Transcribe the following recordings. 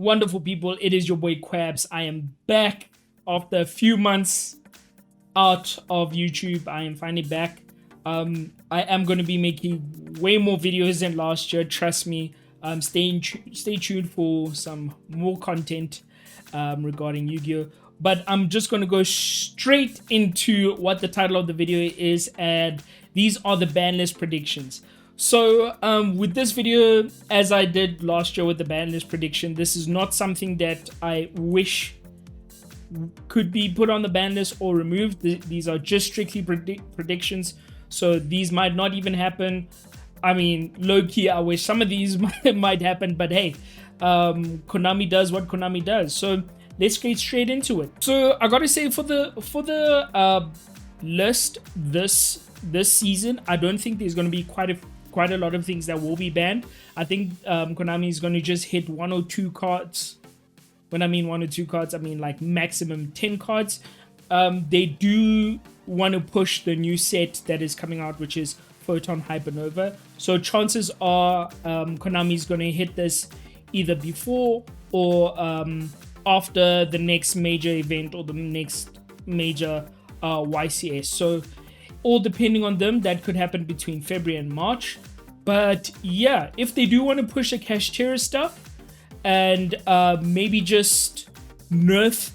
Wonderful people, it is your boy Quabs. I am back after a few months out of YouTube. I am finally back. I am going to be making way more videos than last year. Trust me. Stay tuned for some more content regarding Yu-Gi-Oh! But I'm just going to go straight into what the title of the video is, and these are the ban list predictions. So with this video, as I did last year with the ban list prediction, this is not something that I wish could be put on the ban list or removed. These are just strictly predictions, so these might not even happen. I mean, low-key, I wish some of these might happen, but hey, Konami does what Konami does. So let's get straight into it. So I gotta say, for the list this season, I don't think there's gonna be quite a lot of things that will be banned. I think Konami is going to just hit 1 or 2 cards. When I mean 1 or 2 cards, I mean like maximum 10 cards. They do want to push the new set that is coming out, which is Photon Hypernova. So chances are Konami is going to hit this either before or after the next major event or the next major YCS. So all depending on them, that could happen between February and March. But yeah, if they do want to push the Kashtira stuff and maybe just nerf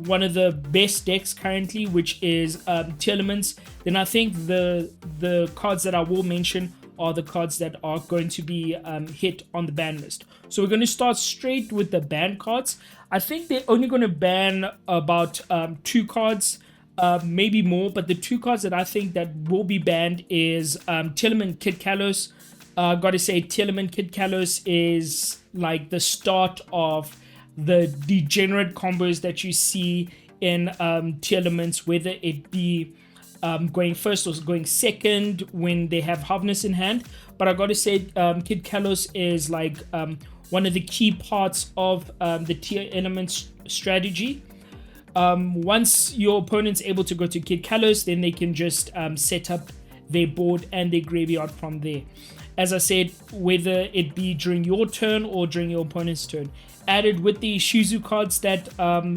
one of the best decks currently, which is Telements, then I think the cards that I will mention are the cards that are going to be hit on the ban list. So we're going to start straight with the ban cards. I think they're only going to ban about 2 cards. Maybe more, but the 2 cards that I think that will be banned is Telement Kid Kalos. Gotta say, Telement Kid Kalos is like the start of the degenerate combos that you see in Telements, whether it be going first or going second when they have Harvness in hand. But I gotta say, Kid Kalos is like one of the key parts of the tier elements strategy. Once your opponent's able to go to Kid Kalos, then they can just set up their board and their graveyard from there. As I said, whether it be during your turn or during your opponent's turn. Added with the Shizu cards that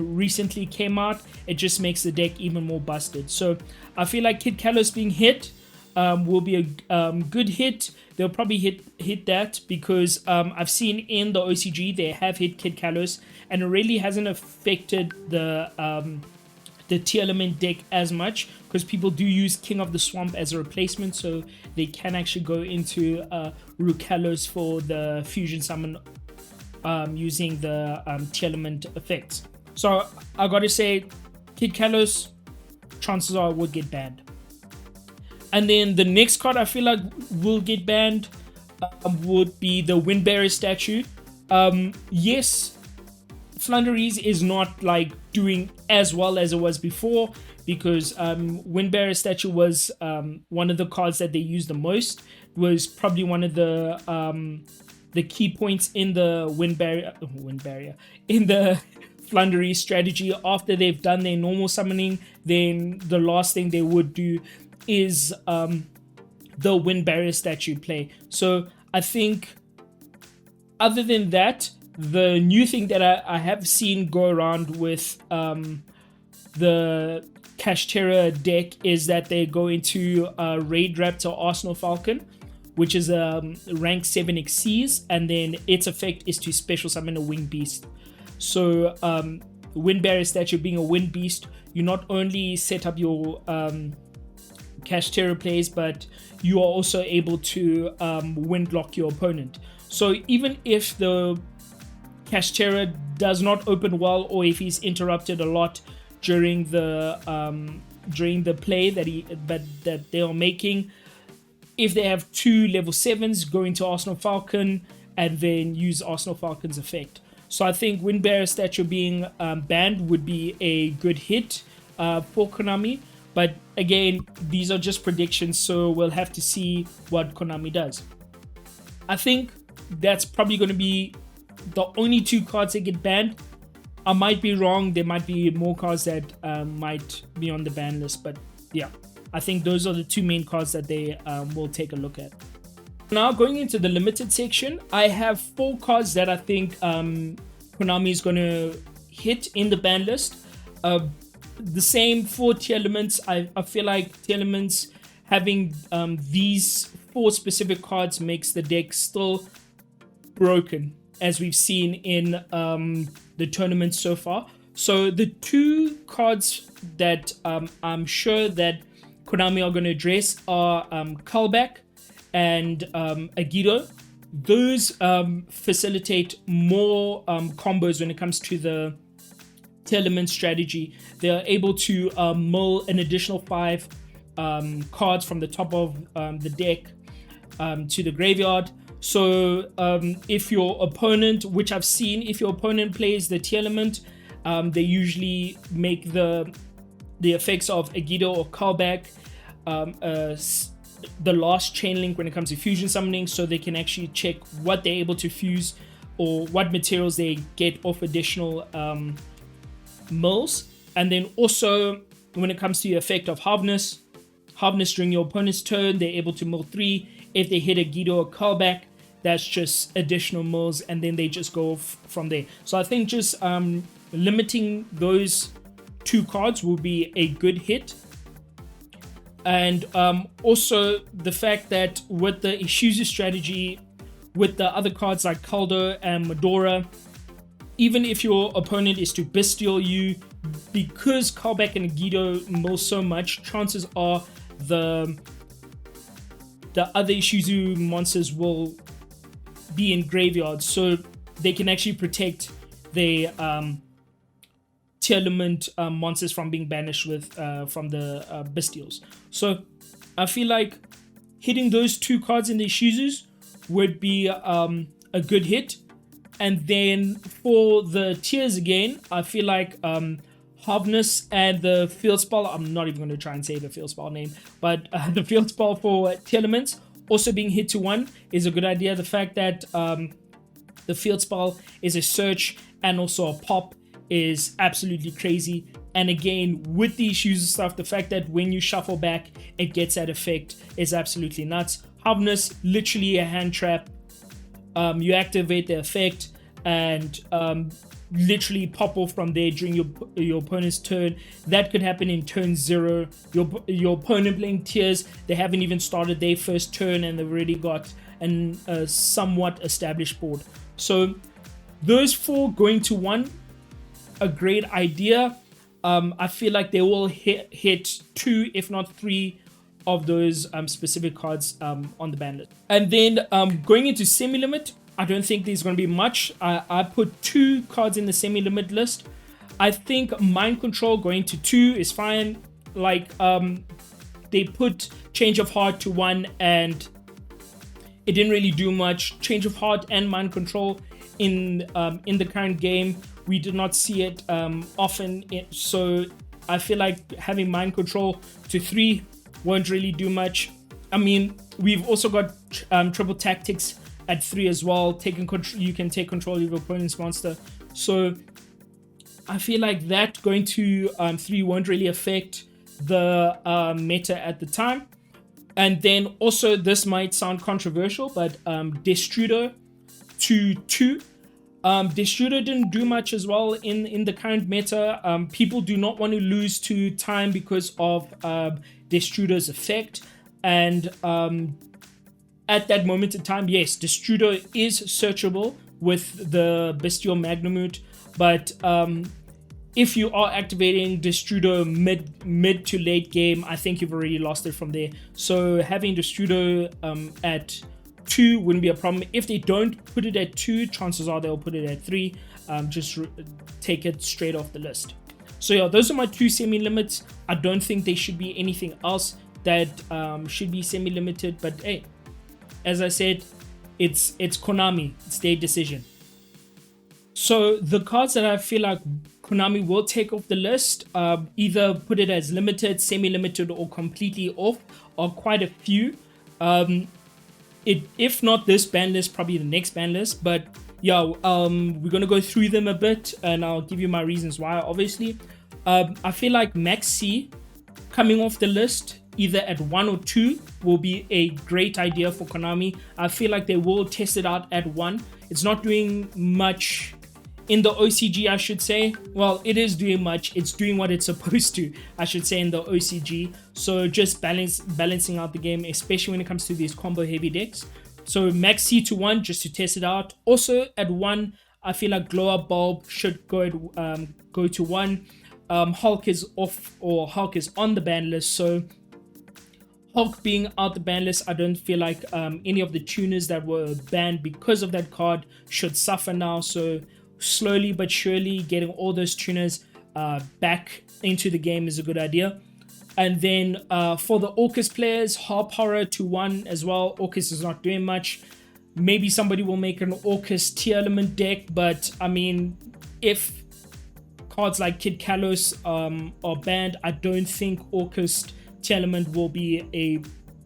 recently came out, it just makes the deck even more busted. So I feel like Kid Kalos being hit will be a good hit. They'll probably hit that because I've seen in the OCG they have hit Kid Kalos, and it really hasn't affected the tier element deck as much because people do use King of the Swamp as a replacement, so they can actually go into Rukalos for the fusion summon using the tier element effects. So I gotta say, Kid Kalos, chances are would get banned. And then the next card I feel like will get banned would be the Windbearer statue. Yes, Flunderies is not like doing as well as it was before because Windbearer statue was one of the cards that they used the most. It was probably one of the key points in the wind barrier in the Flunderies strategy. After they've done their normal summoning, then the last thing they would do is the wind barrier statue play. So I think other than that, the new thing that I have seen go around with the Kashtira deck is that they go into Raid Raptor Arsenal Falcon, which is a rank 7 Xyz, and then its effect is to special summon a Winged Beast. So Wind Barrier statue being a Wind Beast, you not only set up your Kashtira plays, but you are also able to wind lock your opponent. So even if the Kashtira does not open well, or if he's interrupted a lot during the play that they are making, if they have 2 level 7s, go into Arsenal Falcon and then use Arsenal Falcon's effect. So I think Windbearer statue being banned would be a good hit for Konami. But again, these are just predictions, so we'll have to see what Konami does. I think that's probably going to be the only 2 cards that get banned. I might be wrong. There might be more cards that might be on the ban list. But yeah, I think those are the 2 main cards that they will take a look at. Now going into the limited section, I have 4 cards that I think Konami is going to hit in the ban list. The same for tier elements. I feel like tier elements having these 4 specific cards makes the deck still broken, as we've seen in the tournament so far. So the 2 cards that I'm sure that Konami are going to address are Kalbak and Agido. Those facilitate more combos when it comes to the tier element strategy. They are able to mill an additional 5 cards from the top of the deck to the graveyard. So if your opponent, which I've seen, if your opponent plays the tier element, they usually make the effects of Agido or Kalbak the last chain link when it comes to fusion summoning, so they can actually check what they're able to fuse or what materials they get off additional mills. And then also when it comes to the effect of Harvness during your opponent's turn, they're able to mill 3. If they hit Agido or Kalbak, that's just additional mills, and then they just go from there. So I think just limiting those 2 cards will be a good hit. And also the fact that with the Ishizu strategy, with the other cards like Kaldo and Medora, even if your opponent is to bestial you, because Kalbak and Agido mill so much, chances are the other Ishizu monsters will be in graveyards, so they can actually protect their tier element monsters from being banished with from the bestials. So I feel like hitting those 2 cards in the Ishizus would be a good hit. And then for the tiers again, I feel like Harvness and the field spell, I'm not even going to try and say the field spell name, but the field spell for tier elements also being hit to 1 is a good idea. The fact that the field spell is a search and also a pop is absolutely crazy. And again, with the Ishizu stuff, the fact that when you shuffle back, it gets that effect is absolutely nuts. Harvness, literally a hand trap. You activate the effect and literally pop off from there during your opponent's turn. That could happen in turn 0. Your opponent playing tiers, they haven't even started their first turn and they've already got a somewhat established board. So those 4 going to 1, a great idea. I feel like they will hit 2, if not 3 of those specific cards on the ban list. And then going into semi-limit, I don't think there's going to be much. I put 2 cards in the semi-limit list. I think Mind Control going to 2 is fine. Like they put Change of Heart to 1 and it didn't really do much. Change of Heart and Mind Control in the current game, we did not see it often. So I feel like having Mind Control to 3 won't really do much. I mean, we've also got Triple Tactics at 3 as well. You can take control of your opponent's monster. So I feel like that going to 3 won't really affect the meta at the time. And then also, this might sound controversial, but Destrudo to 2. Destrudo didn't do much as well in the current meta. People do not want to lose to time because of Destrudo's effect. And at that moment in time, yes, Destrudo is searchable with the Bestial Magnamut, but if you are activating Destrudo mid to late game, I think you've already lost it from there. So having Destrudo at 2 wouldn't be a problem. If they don't put it at 2, chances are they'll put it at 3. Just take it straight off the list. So yeah, those are my 2 semi-limits. I don't think there should be anything else that should be semi-limited, but hey, as I said, it's Konami. It's their decision. So the cards that I feel like Konami will take off the list, either put it as limited, semi-limited, or completely off, are quite a few. If not this ban list, probably the next ban list. But yeah, we're gonna go through them a bit, and I'll give you my reasons why. Obviously, I feel like Max C coming off the list, either at 1 or 2, will be a great idea for Konami. I feel like they will test it out at 1. It's not doing much in the OCG, I should say. Well, it is doing much. It's doing what it's supposed to, I should say, in the OCG. So just balancing out the game, especially when it comes to these combo heavy decks. So max C to 1 just to test it out. Also at 1, I feel like Glow Up Bulb should go to 1. Hulk is off, or Hulk is on the ban list. So Hulk being out the ban list, I don't feel like any of the tuners that were banned because of that card should suffer now. So slowly but surely getting all those tuners back into the game is a good idea. And then for the Orcus players, Harp Horror to 1 as well. Orcus is not doing much. Maybe somebody will make an Orcus tier element deck, but I mean, if cards like Kid Kalos are banned, I don't think Orcus tier element will be a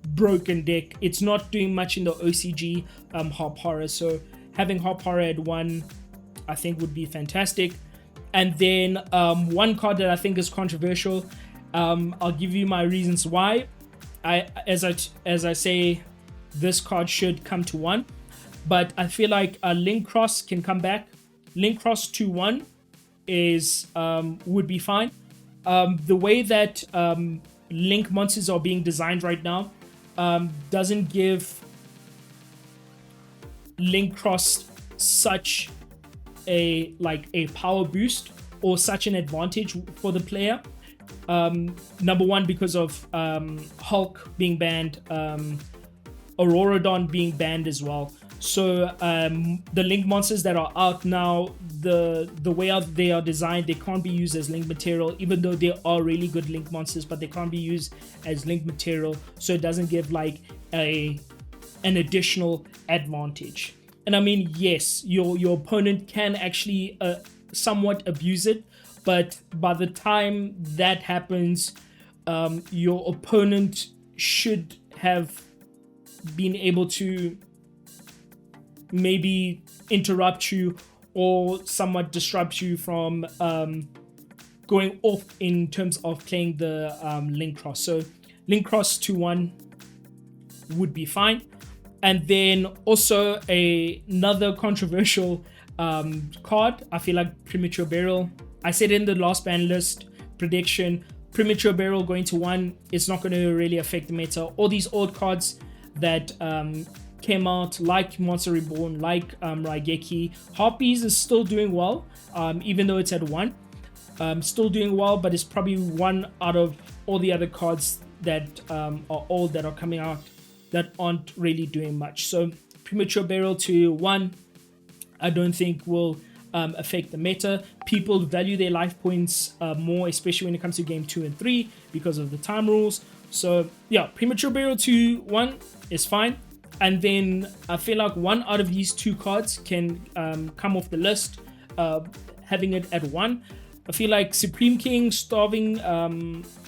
broken deck. It's not doing much in the OCG Harp Horror, so having Harp Horror at 1 I think would be fantastic. And then one card that I think is controversial, I'll give you my reasons why. As I say, this card should come to 1, but I feel like a Link Cross can come back. Link Cross to 1 is would be fine. The way that Link monsters are being designed right now doesn't give Link Cross such a power boost or such an advantage for the player. Number one, because of Hulk being banned, Auroradon being banned as well. So the Link monsters that are out now, the way they are designed, they can't be used as Link material, even though they are really good Link monsters, but they can't be used as Link material, so it doesn't give like an additional advantage. And I mean, yes, your opponent can actually somewhat abuse it, but by the time that happens, your opponent should have been able to maybe interrupt you or somewhat disrupt you from going off in terms of playing the Link Cross. So Link Cross 2-1 would be fine. And then also another controversial card, I feel like Premature Burial. I said in the last ban list prediction, Premature Burial going to 1, it's not going to really affect the meta. All these old cards that came out, like Monster Reborn, like Raigeki, Harpies is still doing well, even though it's at 1. Still doing well, but it's probably one out of all the other cards that are old that are coming out that aren't really doing much. So Premature Burial to 1, I don't think will affect the meta. People value their life points more, especially when it comes to game 2 and 3 because of the time rules. So yeah, Premature Burial to 1 is fine. And then I feel like one out of these two cards can come off the list, having it at 1. I feel like Supreme King, Starving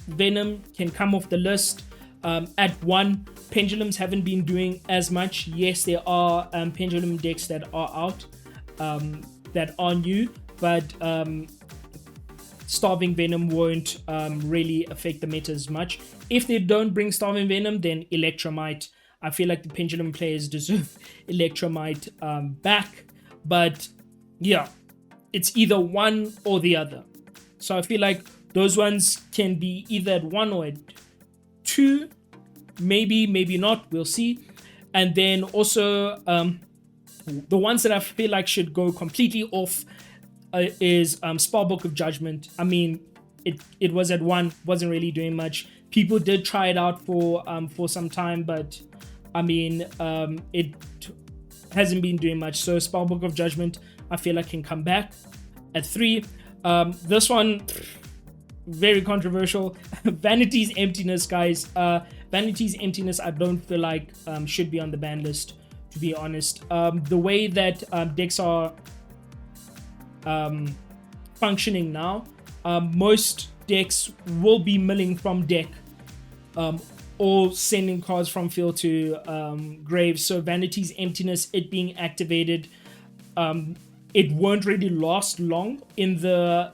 Venom can come off the list at 1. Pendulums haven't been doing as much. Yes, there are pendulum decks that are out that are new, but Starving Venom won't really affect the meta as much. If they don't bring Starving Venom, then Electromite. I feel like the Pendulum players deserve Electromite back, but yeah, it's either one or the other. So I feel like those ones can be either at 1 or at 2, maybe not, we'll see. And then also the ones that I feel like should go completely off is Spellbook of Judgment. I mean, it was at 1, wasn't really doing much. People did try it out for some time, but I mean, it hasn't been doing much. So Spellbook of Judgment, I feel like can come back at 3. This one, very controversial. Vanity's Emptiness, guys. Vanity's Emptiness, I don't feel like should be on the ban list, to be honest. The way that decks are functioning now, most decks will be milling from deck or sending cards from field to grave. So Vanity's Emptiness, it being activated, it won't really last long in the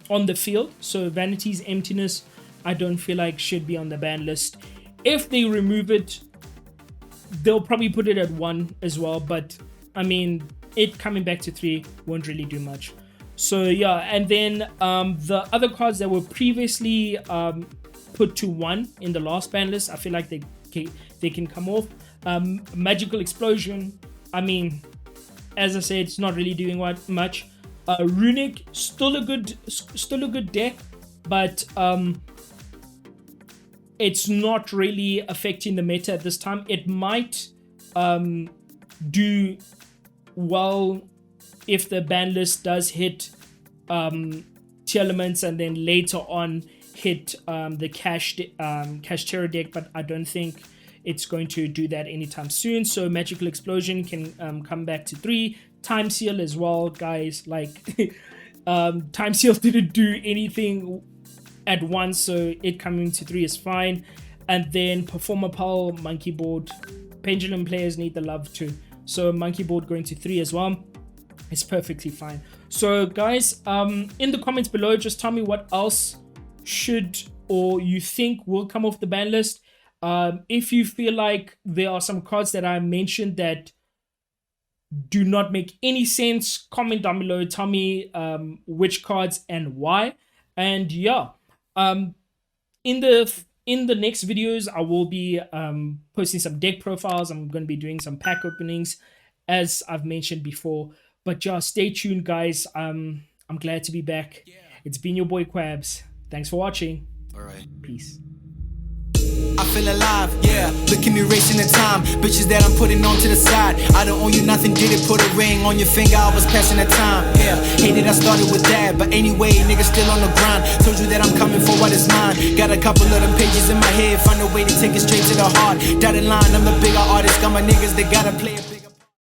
on the field. So Vanity's Emptiness, I don't feel like should be on the ban list. If they remove it, they'll probably put it at 1 as well. But I mean, it coming back to 3 won't really do much. So yeah, and then the other cards that were previously put to 1 in the last ban list, I feel like they can come off. Magical Explosion, I mean, as I said, it's not really doing much. Runic, still a good deck, but it's not really affecting the meta at this time. It might do well if the ban list does hit tier elements and then later on hit the cash terror deck, but I don't think it's going to do that anytime soon. So Magical Explosion can come back to 3. Time Seal as well, guys. Like Time Seal didn't do anything at once, so it coming to 3 is fine. And then Performer Pal, Monkey Board, Pendulum players need the love too. So Monkey Board going to 3 as well. It's perfectly fine. So guys, in the comments below, just tell me what else should or you think will come off the ban list. If you feel like there are some cards that I mentioned that do not make any sense, comment down below. Tell me which cards and why. And yeah, in the next videos, I will be posting some deck profiles. I'm going to be doing some pack openings, as I've mentioned before. But just stay tuned, guys. I'm glad to be back. It's been your boy Quabs. Thanks for watching. All right. Peace. I feel alive, yeah. Look at me racing the time. Bitches that I'm putting on to the side. I don't owe you nothing, did it? Put a ring on your finger, I was passing the time. Yeah, hated I started with that, but anyway, niggas still on the grind. Told you that I'm coming for what is mine. Got a couple of them pages in my head, find a way to take it straight to the heart. Dotted line, I'm the bigger artist. Got my niggas that gotta play a big